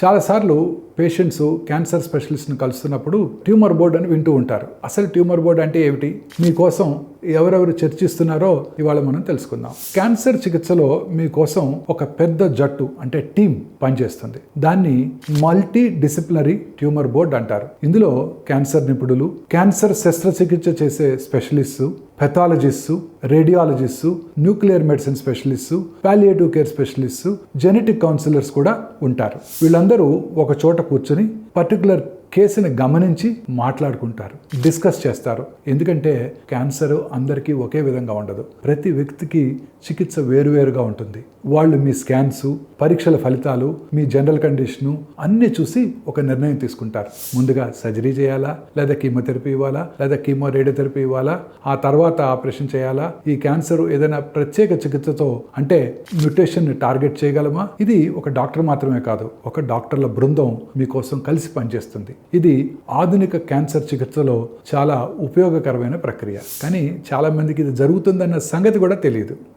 చాలాసార్లు patients cancer స్పెషలిస్ట్ని కలుస్తున్నప్పుడు tumour board అని వింటూ ఉంటారు. అసలు ట్యూమర్ బోర్డ్ అంటే ఏమిటి? మీకోసం ఎవరెవరు చర్చిస్తున్నారో ఇవాళ మనం తెలుసుకుందాం. క్యాన్సర్ చికిత్సలో మీకోసం ఒక పెద్ద జట్టు అంటే టీం పనిచేస్తుంది. దాన్ని మల్టీ డిసిప్లినరీ ట్యూమర్ బోర్డ్ అంటారు. ఇందులో క్యాన్సర్ నిపుణులు, క్యాన్సర్ శస్త్రచికిత్స చేసే specialist, pathologist, radiologist, nuclear medicine specialist, palliative care specialist, genetic counsellors కూడా ఉంటారు. వీళ్ళందరూ ఒక చోట కూర్చొని పర్టికులర్ కేసుని గమనించి మాట్లాడుకుంటారు, డిస్కస్ చేస్తారు. ఎందుకంటే క్యాన్సర్ అందరికీ ఒకే విధంగా ఉండదు. ప్రతి వ్యక్తికి చికిత్స వేరువేరుగా ఉంటుంది. వాళ్ళు మీ స్కాన్స్, పరీక్షల ఫలితాలు, మీ జనరల్ కండిషను అన్నీ చూసి ఒక నిర్ణయం తీసుకుంటారు. ముందుగా సర్జరీ చేయాలా, లేదా కీమోథెరపీ ఇవ్వాలా, లేదా కీమో రేడియోథెరపీ ఇవ్వాలా, ఆ తర్వాత ఆపరేషన్ చేయాలా, ఈ క్యాన్సర్ ఏదైనా ప్రత్యేక చికిత్సతో అంటే మ్యుటేషన్ టార్గెట్ చేయగలమా? ఇది ఒక డాక్టర్ మాత్రమే కాదు, ఒక డాక్టర్ల బృందం మీకోసం కలిసి పనిచేస్తుంది. ఇది ఆధునిక క్యాన్సర్ చికిత్సలో చాలా ఉపయోగకరమైన ప్రక్రియ. కానీ చాలా మందికి ఇది జరుగుతుందన్న సంగతి కూడా తెలియదు.